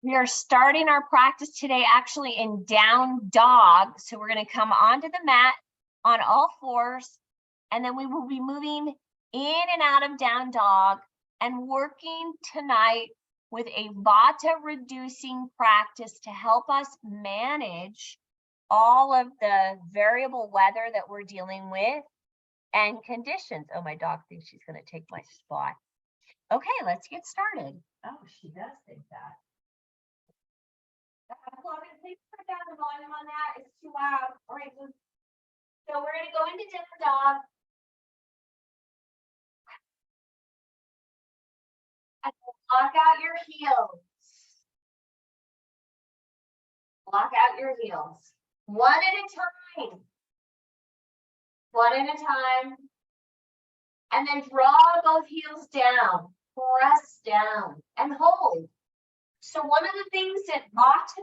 We are starting our practice today actually in down dog. So we're going to come onto the mat on all fours, and then we will be moving in and out of down dog and working tonight with a Vata reducing practice to help us manage all of the variable weather that we're dealing with and conditions. Oh, my dog thinks she's going to take my spot. Okay, let's get started. Oh, she does think that. Logan, please put down the volume on that. It's too loud. All right, so we're going to go into down dog. And lock out your heels. Lock out your heels. One at a time. One at a time. And then draw both heels down. Press down and hold. So one of the things that Vata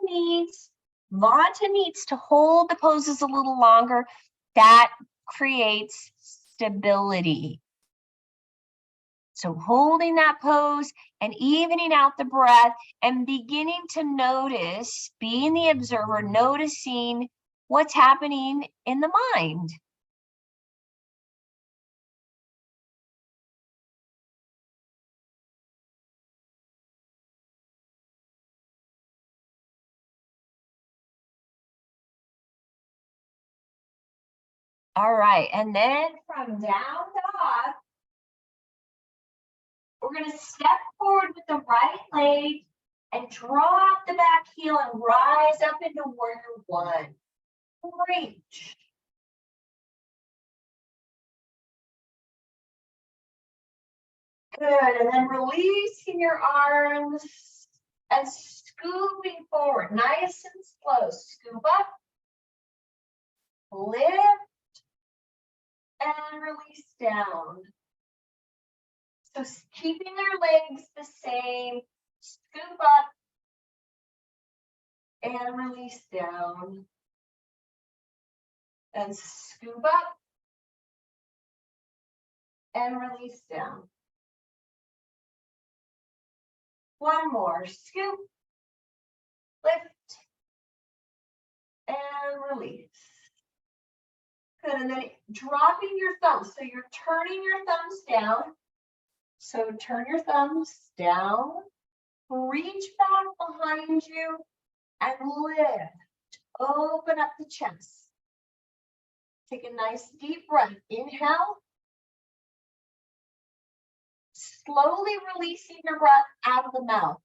needs to hold the poses a little longer. That creates stability. So holding that pose and evening out the breath and beginning to notice, being the observer, noticing what's happening in the mind. All right, and then from down dog, we're going to step forward with the right leg and drop the back heel and rise up into warrior one. Reach. Good, and then releasing your arms and scooping forward, nice and slow. Scoop up, lift, and release down. So keeping their legs the same, scoop up and release down. And scoop up and release down. One more, scoop, lift, and release. Good, and then dropping your thumbs. So you're turning your thumbs down. So turn your thumbs down, reach back behind you, and lift. Open up the chest. Take a nice deep breath. Inhale. Slowly releasing your breath out of the mouth.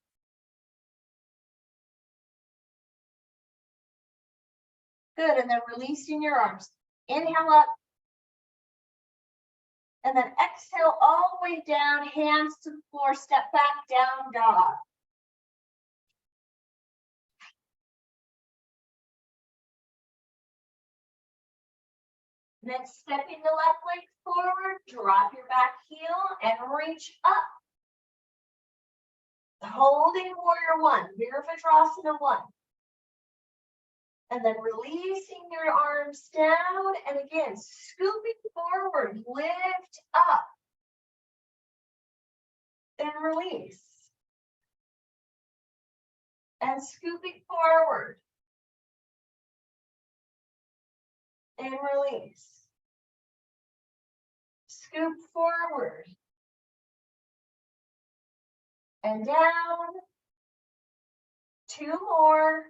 Good, and then releasing your arms. Inhale up. And then exhale all the way down, hands to the floor, step back, down dog. And then stepping the left leg forward, drop your back heel and reach up. Holding warrior one, Virabhadrasana one. And then releasing your arms down, and again, scooping forward, lift up, and release. And scooping forward, and release. Scoop forward, and down. Two more,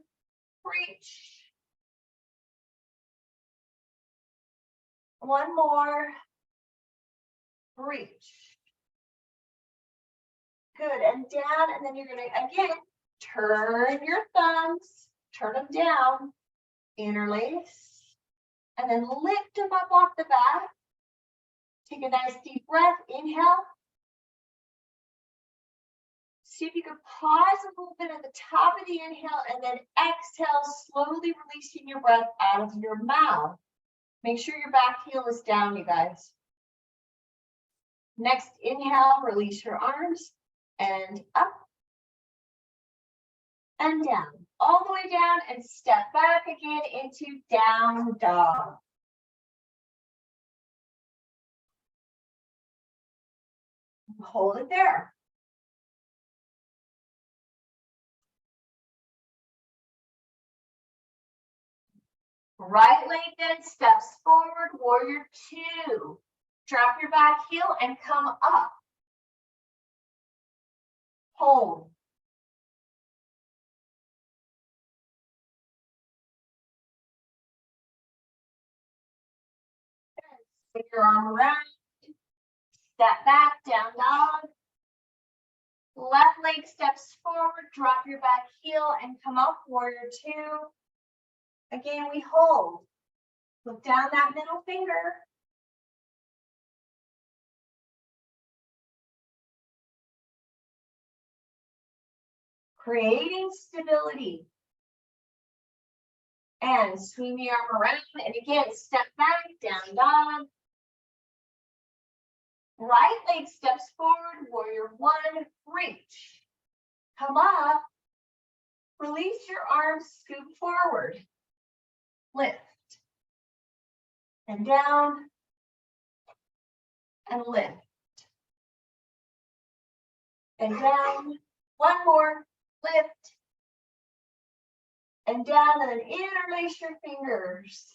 reach. One more, reach. Good, and down, and then you're gonna, again, turn your thumbs, turn them down, interlace, and then lift them up off the back. Take a nice deep breath, inhale. See if you can pause a little bit at the top of the inhale, and then exhale, slowly releasing your breath out of your mouth. Make sure your back heel is down, you guys. Next, inhale, release your arms, and up, and down. All the way down, and step back again into down dog. Hold it there. Right leg then steps forward, warrior two. Drop your back heel and come up. Hold. Spin your arm around. Step back, down dog. Left leg steps forward, drop your back heel and come up, warrior two. Again, we hold. Look down that middle finger. Creating stability. And swing the arm around. And again, step back, down dog. Right leg steps forward, warrior one, reach. Come up. Release your arms, scoop forward. Lift. And down. And lift. And down. One more. Lift. And down, and then interlace your fingers.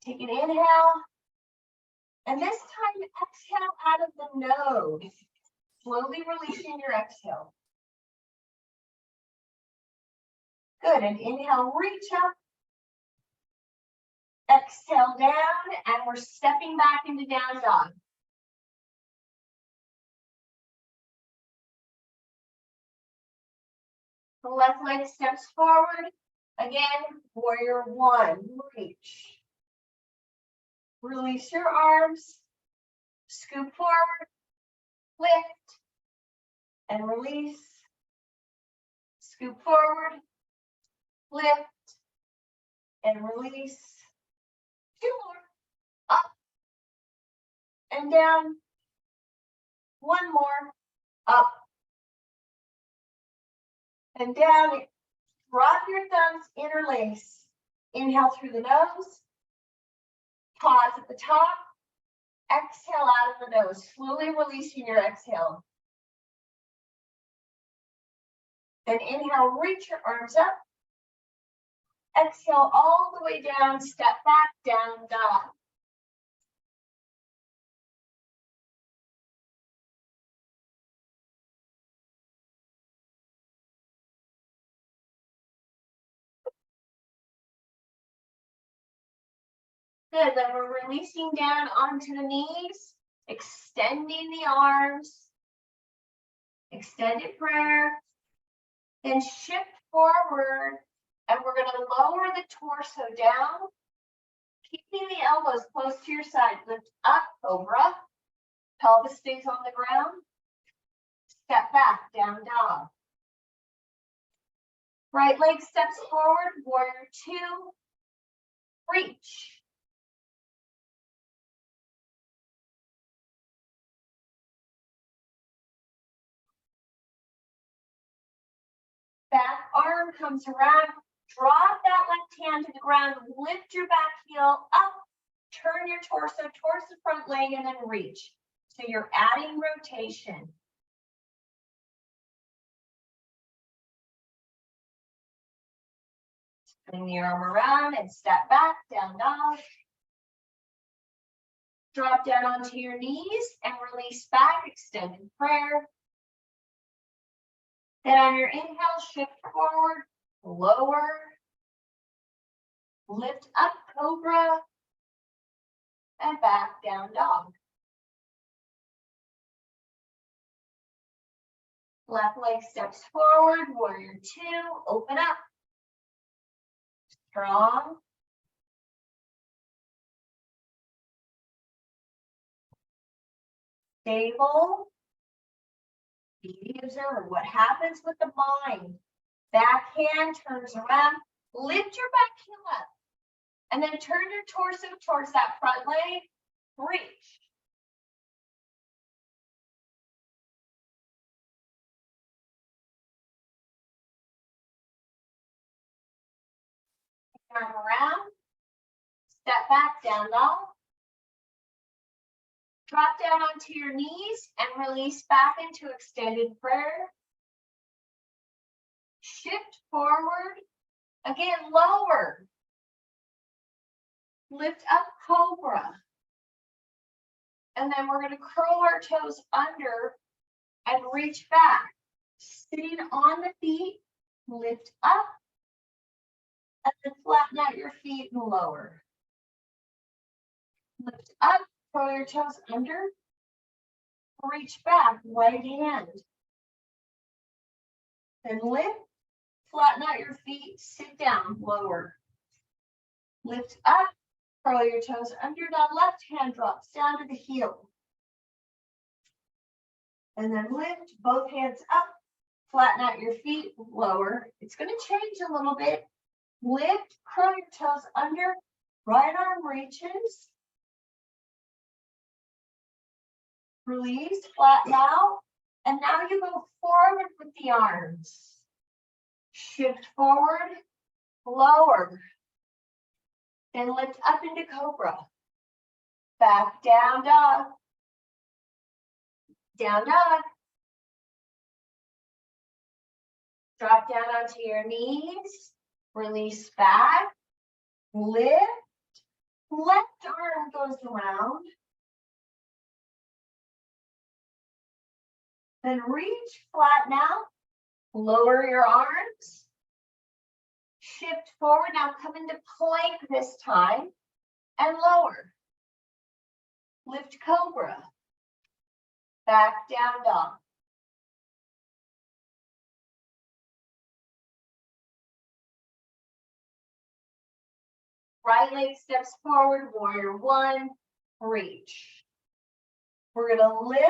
Take an inhale. And this time, exhale out of the nose. Slowly releasing your exhale. Good, and inhale, reach up. Exhale down, and we're stepping back into down dog. The left leg steps forward. Again, warrior one, reach. Release your arms, scoop forward, lift, and release. Scoop forward, lift, and release. Two more, up and down. One more, up and down. Drop your thumbs, interlace. Inhale through the nose. Pause at the top. Exhale out of the nose, slowly releasing your exhale. Then inhale, reach your arms up. Exhale all the way down, step back, down dog. Good, then we're releasing down onto the knees, extending the arms, extended prayer, then shift forward, and we're gonna lower the torso down, keeping the elbows close to your side. Lift up, cobra, pelvis stays on the ground, step back, down dog. Right leg steps forward, warrior two, reach. Back arm comes around, drop that left hand to the ground, lift your back heel up, turn your torso towards the front leg and then reach. So you're adding rotation. Bring the arm around and step back, down dog. Drop down onto your knees and release back, extended prayer. Then on your inhale, shift forward, lower, lift up, cobra, and back, down dog. Left leg steps forward, warrior two, open up. Strong. Stable. Be the observer. What happens with the mind? Back hand turns around, lift your back heel up, and then turn your torso towards that front leg, reach. Arm around, step back, down dog. Drop down onto your knees and release back into extended prayer. Shift forward. Again, lower. Lift up cobra. And then we're going to curl our toes under and reach back. Sitting on the feet, lift up, and then flatten out your feet and lower. Lift up, curl your toes under, reach back, right hand. Then lift, flatten out your feet, sit down, lower. Lift up, curl your toes under, now left hand drops down to the heel. And then lift, both hands up, flatten out your feet, lower. It's going to change a little bit. Lift, curl your toes under, right arm reaches. Release, flatten out. And now you go forward with the arms. Shift forward, lower. Then lift up into cobra. Back, down dog. Down dog. Drop down onto your knees. Release back. Lift. Left arm goes around. Then reach, flatten out. Lower your arms. Shift forward. Now come into plank this time. And lower. Lift cobra. Back, down dog. Right leg steps forward, warrior one, reach. We're gonna lift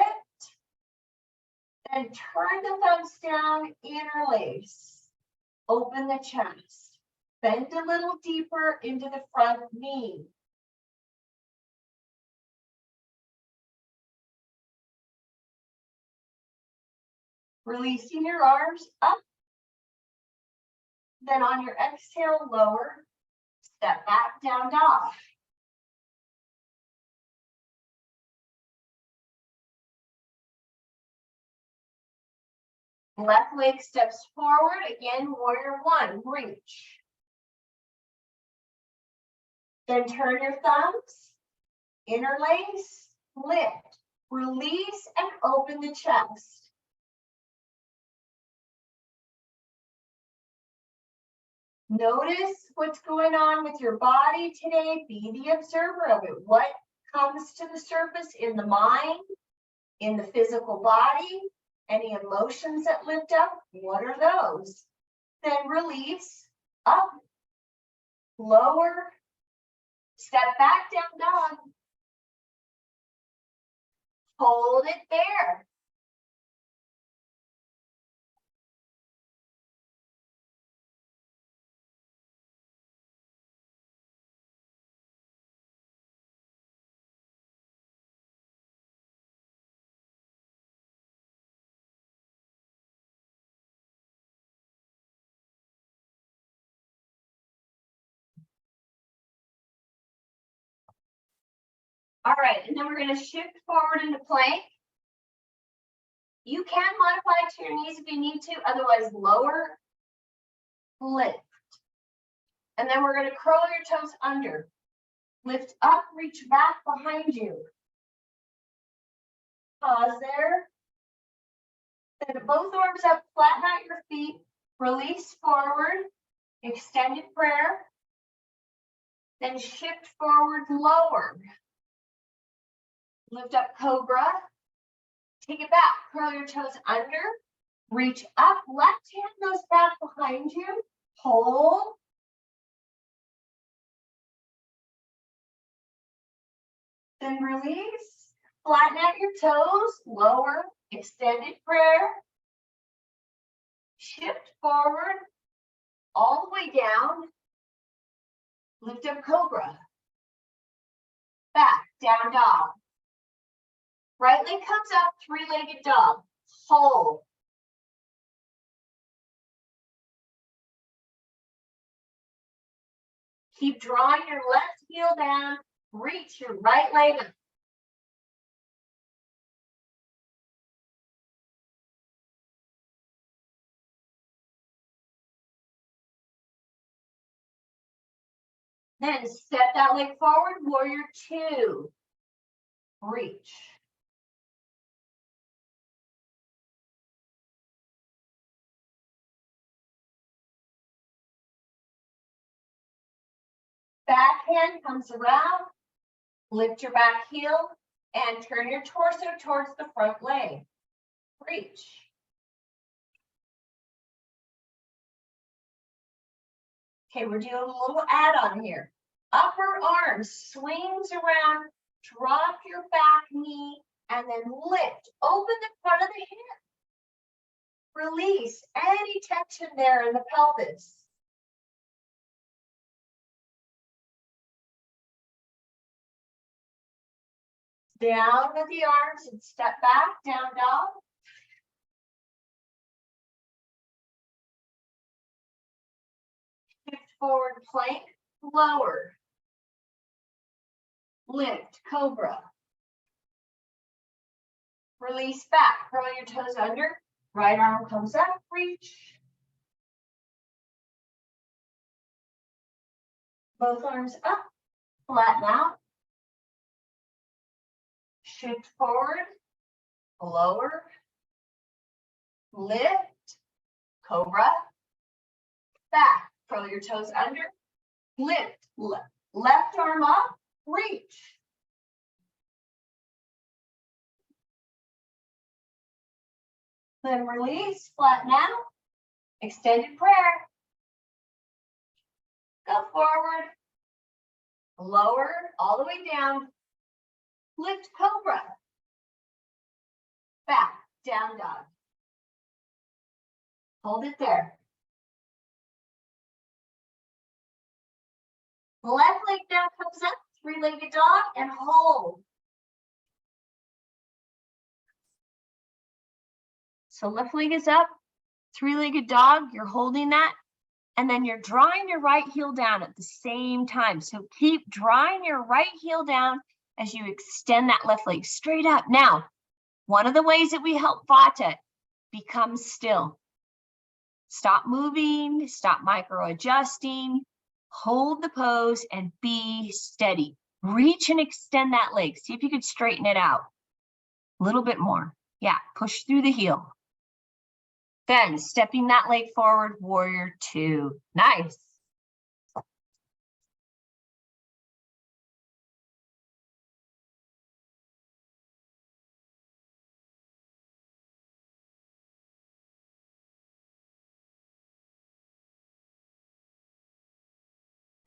and turn the thumbs down, interlace. Open the chest. Bend a little deeper into the front knee. Releasing your arms up. Then on your exhale, lower. Step back, down dog. Left leg steps forward. Again, warrior one, reach. Then turn your thumbs, interlace, lift, release, and open the chest. Notice what's going on with your body today. Be the observer of it. What comes to the surface in the mind, in the physical body, any emotions that lift up, what are those? Then release, up, lower, step back, down dog. Hold it there. All right, and then we're going to shift forward into plank. You can modify to your knees if you need to, otherwise lower, lift. And then we're going to curl your toes under. Lift up, reach back behind you. Pause there. Then both arms up, flatten out your feet, release forward, extended prayer. Then shift forward, lower. Lift up cobra. Take it back, curl your toes under, reach up, left hand goes back behind you, hold. Then release, flatten out your toes, lower, extended prayer. Shift forward, all the way down. Lift up cobra. Back, down dog. Right leg comes up, three-legged dog. Hold. Keep drawing your left heel down. Reach your right leg up. Then step that leg forward, warrior two. Reach. Back hand comes around, lift your back heel, and turn your torso towards the front leg. Reach. Okay, we're doing a little add-on here. Upper arm swings around, drop your back knee, and then lift. Open the front of the hip. Release any tension there in the pelvis. Down with the arms and step back, down dog. Shift forward plank, lower. Lift, cobra. Release back, curl your toes under. Right arm comes up, reach. Both arms up, flatten out. Shift forward, lower, lift, cobra, back, curl your toes under, lift, left arm up, reach. Then release, flatten out, extended prayer. Go forward, lower, all the way down, lift cobra, back, down dog. Hold it there. Left leg down comes up, three-legged dog, and hold. So left leg is up, three-legged dog, you're holding that, and then you're drawing your right heel down at the same time. So keep drawing your right heel down as you extend that left leg straight up. Now, one of the ways that we help Vata become still. Stop moving, stop micro-adjusting, hold the pose and be steady. Reach and extend that leg. See if you could straighten it out. A little bit more. Yeah, push through the heel. Then stepping that leg forward, warrior two. Nice.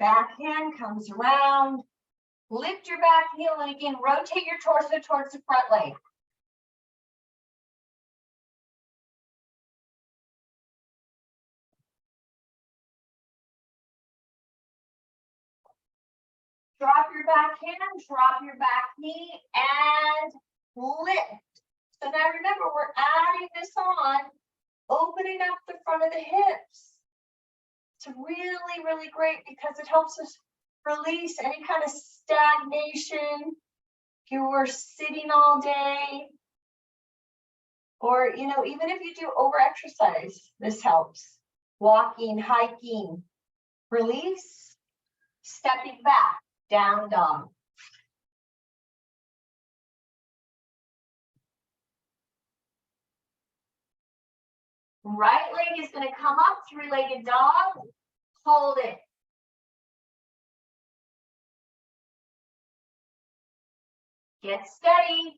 Back hand comes around. Lift your back heel and again, rotate your torso towards the front leg. Drop your back hand, drop your back knee, and lift. So now remember, we're adding this on, opening up the front of the hips. It's really, really great because it helps us release any kind of stagnation. If you were sitting all day, or, you know, even if you do over exercise, this helps. Walking, hiking, release, stepping back, down dog. Right leg is going to come up, three-legged dog. Hold it. Get steady.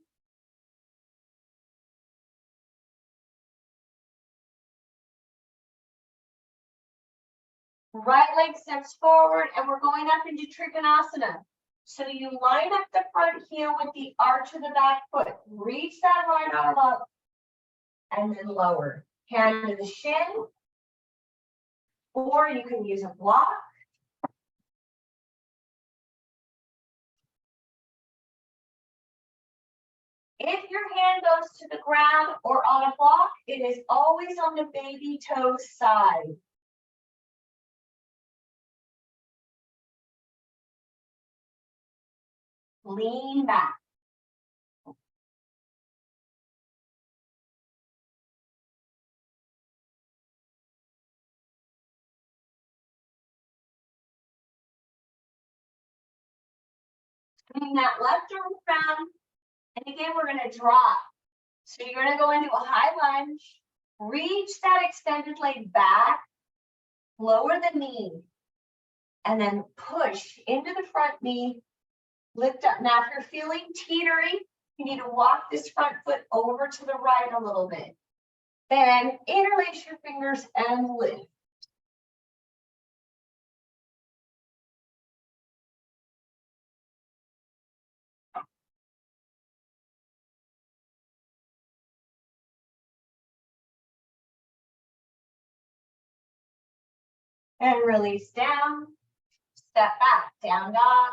Right leg steps forward and we're going up into Trikonasana. So you line up the front heel with the arch of the back foot. Reach that right arm up and then lower. Hand to the shin. Or you can use a block. If your hand goes to the ground or on a block, it is always on the baby toe side. Lean back. Bring that left arm around. And again, we're going to drop. So you're going to go into a high lunge, reach that extended leg back, lower the knee, and then push into the front knee, lift up. Now, if you're feeling teetery, you need to walk this front foot over to the right a little bit. Then interlace your fingers and lift. And release down. Step back, down dog.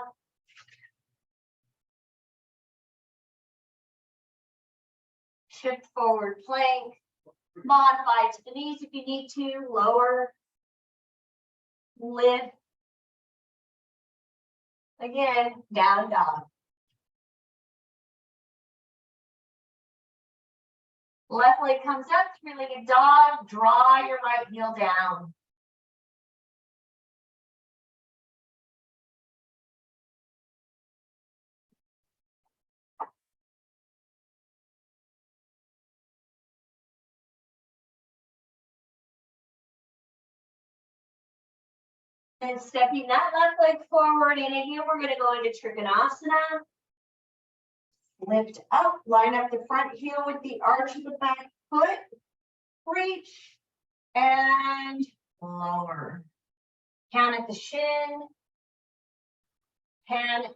Shift forward plank. Modify to the knees if you need to. Lower. Lift. Again, down dog. Left leg comes up, three-legged dog. Draw your right heel down. And stepping that left leg forward, and again, we're going to go into Trikonasana. Lift up, line up the front heel with the arch of the back foot. Reach and lower. Hand at the shin. Hand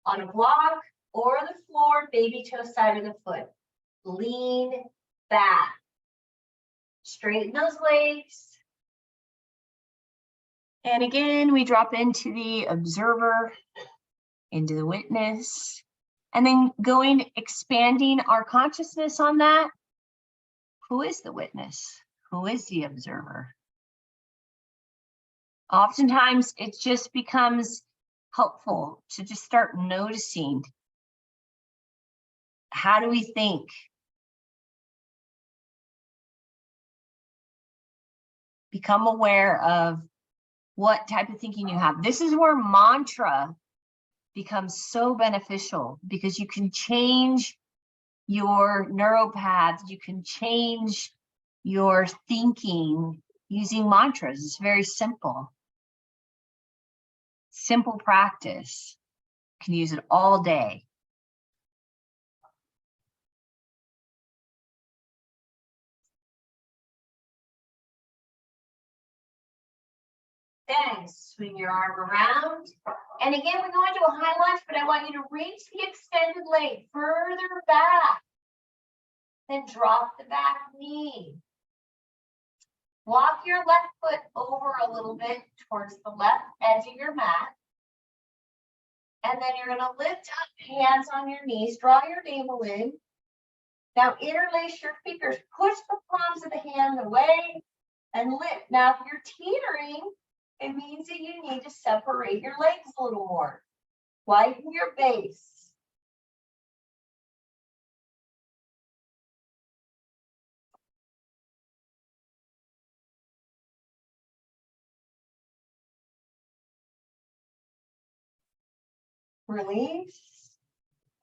on a block or the floor, baby toe side of the foot. Lean back. Straighten those legs. And again, we drop into the observer, into the witness, and then expanding our consciousness on that. Who is the witness? Who is the observer? Oftentimes, it just becomes helpful to just start noticing. How do we think? Become aware of what type of thinking you have. This is where mantra becomes so beneficial because you can change your neuropaths, you can change your thinking using mantras. It's very simple. Simple practice. You can use it all day. Then swing your arm around. And again, we're going to a high lunge, but I want you to reach the extended leg further back. Then drop the back knee. Walk your left foot over a little bit towards the left edge of your mat. And then you're going to lift up, hands on your knees, draw your navel in. Now interlace your fingers, push the palms of the hand away and lift. Now, if you're teetering, it means that you need to separate your legs a little more. Widen your base. Release.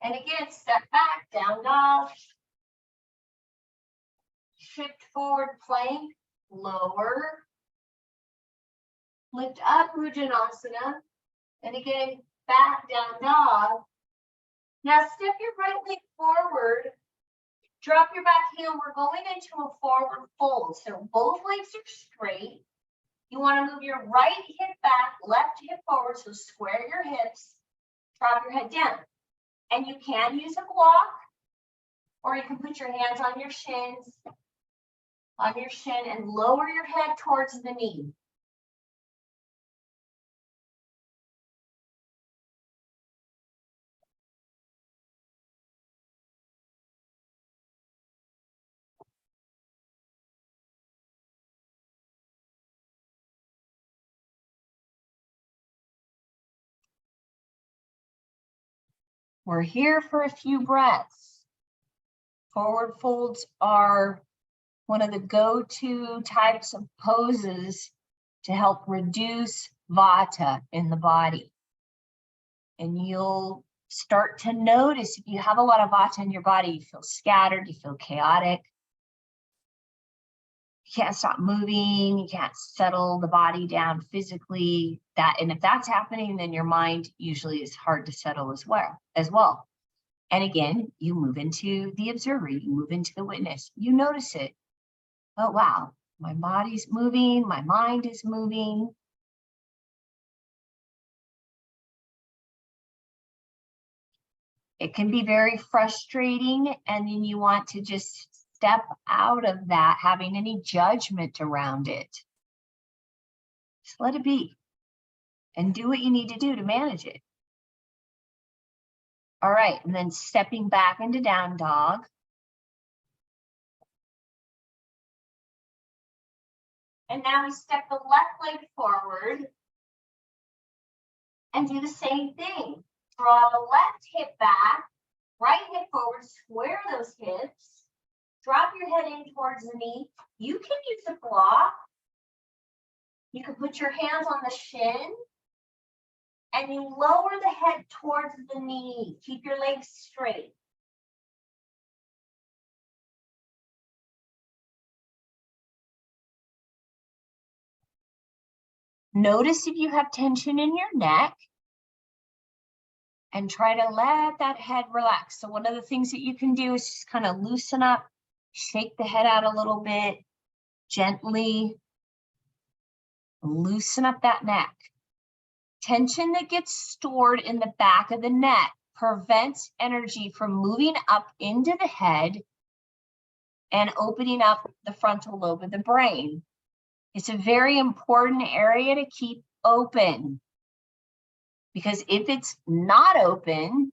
And again, step back, down dog. Shift forward plank, lower. Lift up, Bhujanasana. And again, back, down dog. Now step your right leg forward. Drop your back heel. We're going into a forward fold. So both legs are straight. You want to move your right hip back, left hip forward. So square your hips. Drop your head down. And you can use a block, or you can put your hands on your shins, and lower your head towards the knee. We're here for a few breaths. Forward folds are one of the go-to types of poses to help reduce Vata in the body. And you'll Start to notice if you have a lot of Vata in your body, you feel scattered, you feel chaotic. You can't stop moving, you can't settle the body down physically. And if that's happening, then your mind usually is hard to settle as well. And again, you move into the observer, you move into the witness, you notice it. Oh, wow, my body's moving, my mind is moving. It can be very frustrating, and then you want to just step out of that, having any judgment around it. Just let it be and do what you need to do to manage it. All right, and then stepping back into down dog. And now we step the left leg forward and do the same thing. Draw the left hip back, right hip forward, square those hips. Drop your head in towards the knee. You can use a block. You can put your hands on the shin and you lower the head towards the knee. Keep your legs straight. Notice if you have tension in your neck and try to let that head relax. So one of the things that you can do is just kind of loosen up, shake the head out a little bit, gently loosen up that neck. Tension that gets stored in the back of the neck prevents energy from moving up into the head and opening up the frontal lobe of the brain. It's a very important area to keep open, because if it's not open,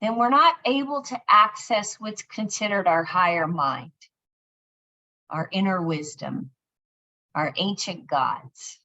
then we're not able to access what's considered our higher mind, our inner wisdom, our ancient gods.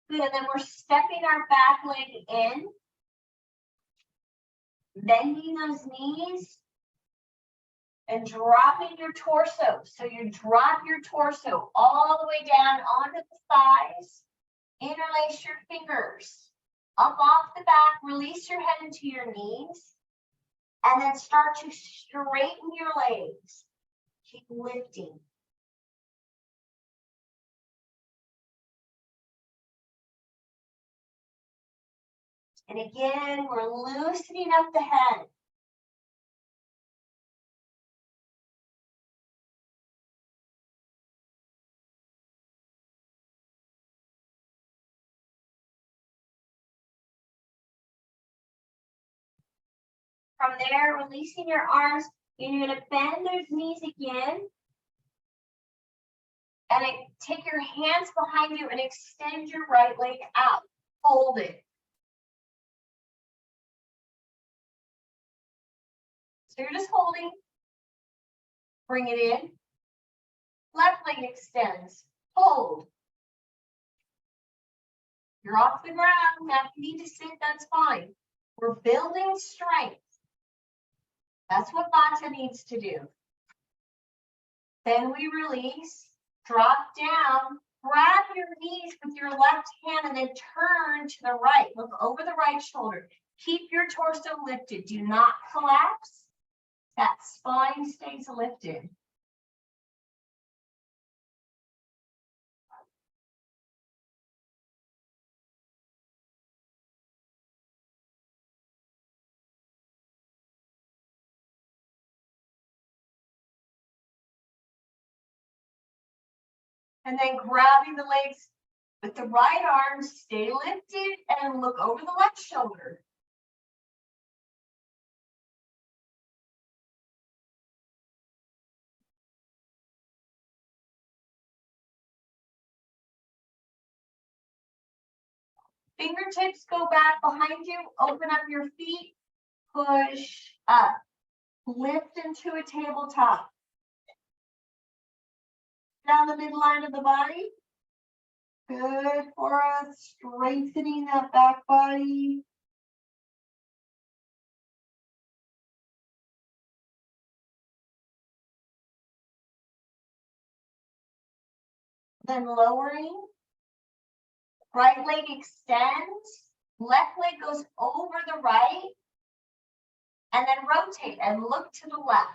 Good, and then we're stepping our back leg in, bending those knees, and dropping your torso. So you drop your torso all the way down onto the thighs, interlace your fingers up off the back, release your head into your knees, and then start to straighten your legs. Keep lifting. And again, we're loosening up the head. From there, releasing your arms, you're going to bend those knees again. And take your hands behind you and extend your right leg out. Hold it. So you're just holding. Bring it in. Left leg extends. Hold. You're off the ground. Now, if you need to sit, that's fine. We're building strength. That's what Vata needs to do. Then we release, drop down, grab your knees with your left hand, and then turn to the right. Look over the right shoulder. Keep your torso lifted. Do not collapse. That spine stays lifted. And then grabbing the legs with the right arm, stay lifted and look over the left shoulder. Fingertips go back behind you, open up your feet, push up. Lift into a tabletop. Down the midline of the body. Good for us, strengthening that back body. Then lowering. Right leg extends. Left leg goes over the right. And then rotate and look to the left.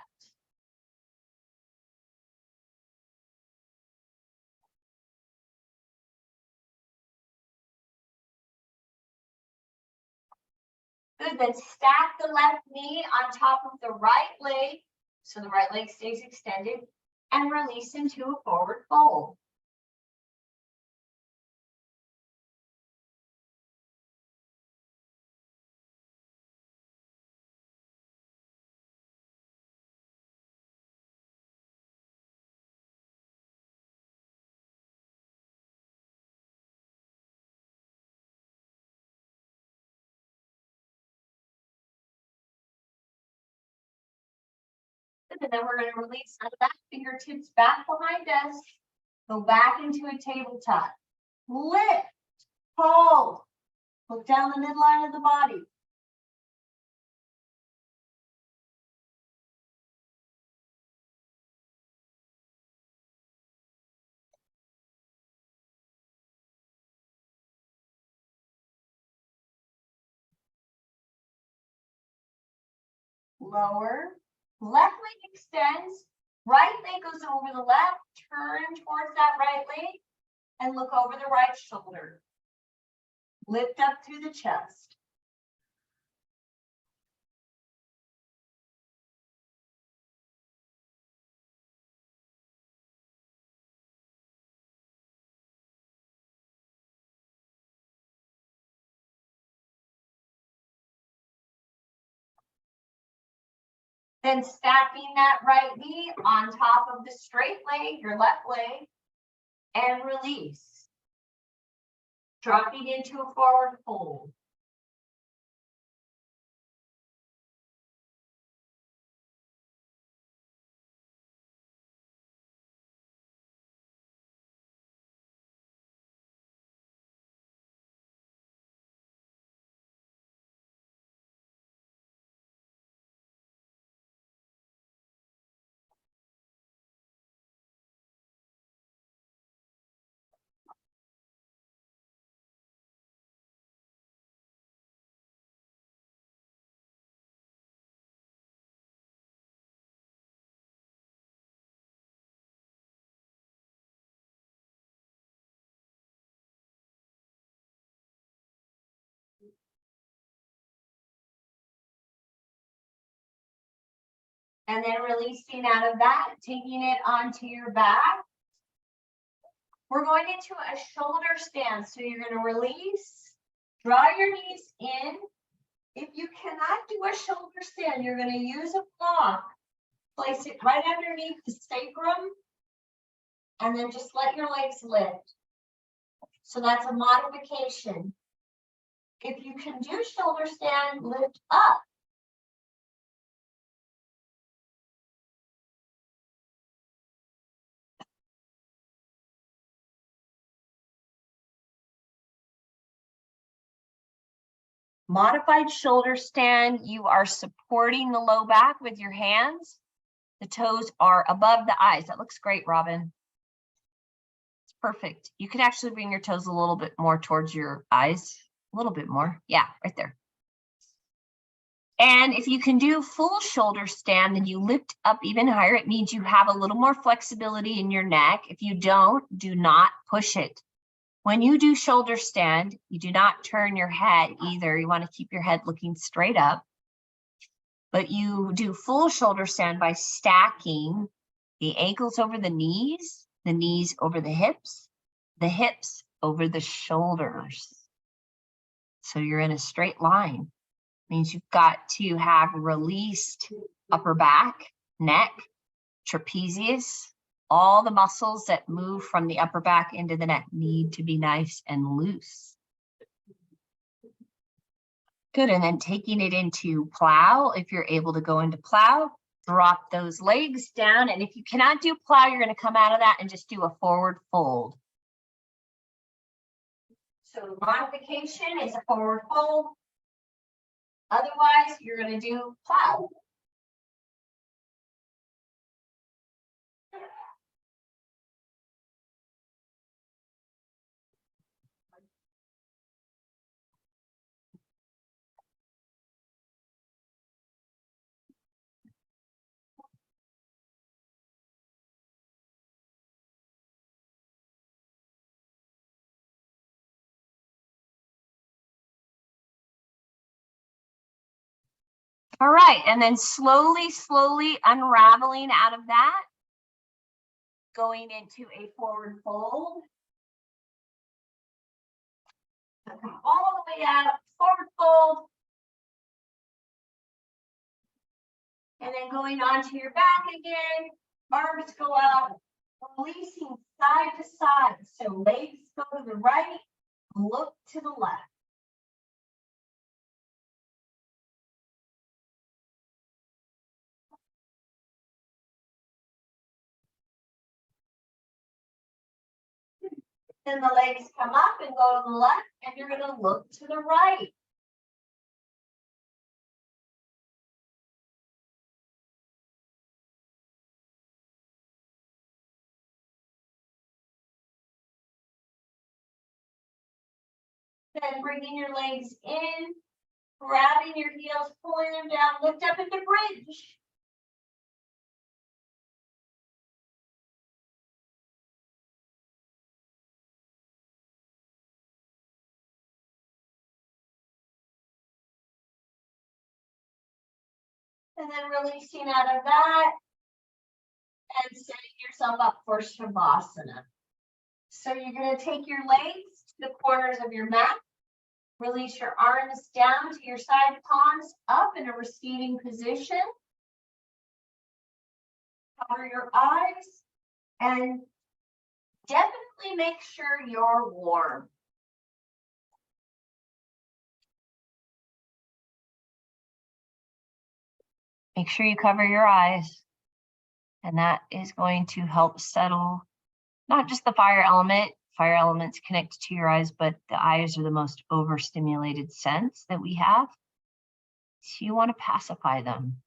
Good, then stack the left knee on top of the right leg, so the right leg stays extended, and release into a forward fold. And then we're going to release out of that, fingertips back behind us. Go back into a tabletop. Lift, hold. Look down the midline of the body. Lower. Left leg extends. Right leg goes over the left. Turn towards that right leg and look over the right shoulder. Lift up through the chest. Then stacking that right knee on top of the straight leg, your left leg, and release. Dropping into a forward fold. And then releasing out of that, taking it onto your back. We're going into a shoulder stand. So you're going to release, draw your knees in. If you cannot do a shoulder stand, you're going to use a block. Place it right underneath the sacrum. And then just let your legs lift. So that's a modification. If you can do shoulder stand, lift up. Modified shoulder stand, you are supporting the low back with your hands. The toes are above the eyes. That looks great, Robin. It's perfect. You can actually bring your toes a little bit more towards your eyes. A little bit more. Yeah, right there. And if you can do full shoulder stand, then you lift up even higher. It means you have a little more flexibility in your neck. If you don't, do not push it. When you do shoulder stand, you do not turn your head either. You want to keep your head looking straight up. But you do full shoulder stand by stacking the ankles over the knees over the hips over the shoulders. So you're in a straight line. Means you've got to have released upper back, neck, trapezius. All the muscles that move from the upper back into the neck need to be nice and loose. Good, and then taking it into plow, if you're able to go into plow, drop those legs down. And if you cannot do plow, you're going to come out of that and just do a forward fold. So modification is a forward fold. Otherwise, you're going to do plow. All right, and then slowly unraveling out of that, going into a forward fold. So come all the way out, forward fold. And then going onto your back again, arms go out, releasing side to side. So legs go to the right, look to the left. Then the legs come up and go to the left, and you're going to look to the right. Then bringing your legs in, grabbing your heels, pulling them down, lift up into bridge. And then releasing out of that and setting yourself up for Shavasana. So you're going to take your legs to the corners of your mat. Release your arms down to your side palms up in a receiving position. Cover your eyes and definitely make sure you're warm. Make sure you cover your eyes, and that is going to help settle not just the fire element. Fire elements connect to your eyes, but the eyes are the most overstimulated sense that we have. So you want to pacify them.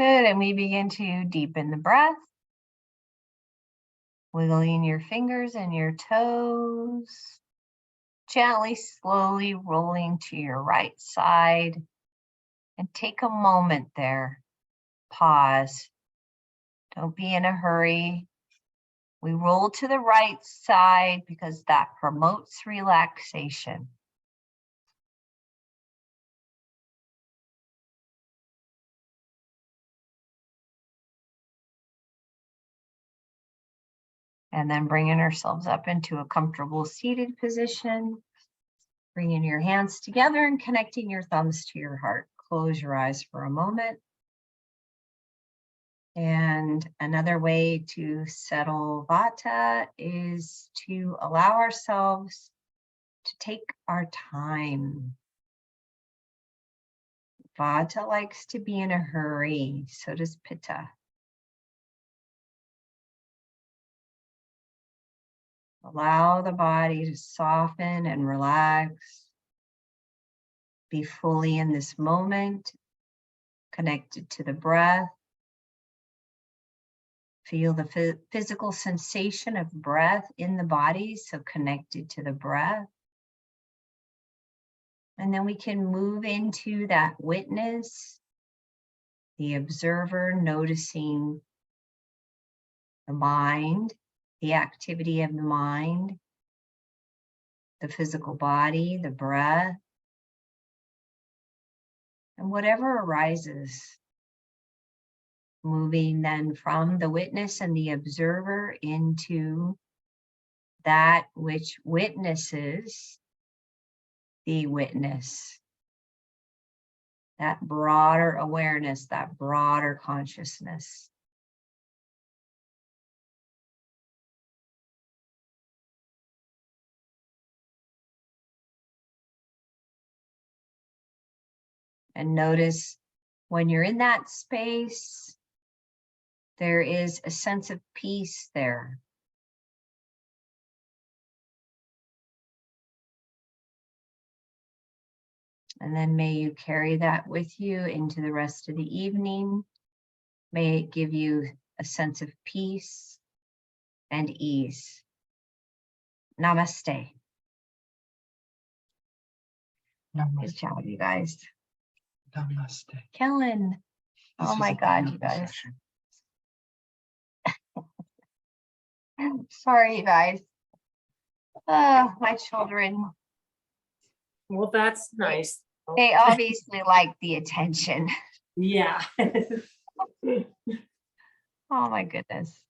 Good, and we begin to deepen the breath. Wiggling your fingers and your toes. Gently, slowly rolling to your right side. And take a moment there. Pause. Don't be in a hurry. We roll to the right side because that promotes relaxation. And then bringing ourselves up into a comfortable seated position. Bringing your hands together and connecting your thumbs to your heart. Close your eyes for a moment. And another way to settle Vata is to allow ourselves to take our time. Vata likes to be in a hurry, so does Pitta. Allow the body to soften and relax. Be fully in this moment, connected to the breath. Feel the physical sensation of breath in the body, so connected to the breath. And then we can move into that witness, the observer, noticing the mind, the activity of the mind, the physical body, the breath, and whatever arises. Moving then from the witness and the observer into that which witnesses the witness. That broader awareness, that broader consciousness. And notice when you're in that space, there is a sense of peace there. And then may you carry that with you into the rest of the evening. May it give you a sense of peace and ease. Namaste. Namaste. Good job, you guys. Namaste. Kellen. Oh my God, you guys. Sorry, you guys. Oh, my children. Well, that's nice. They obviously like the attention. Yeah. Oh my goodness.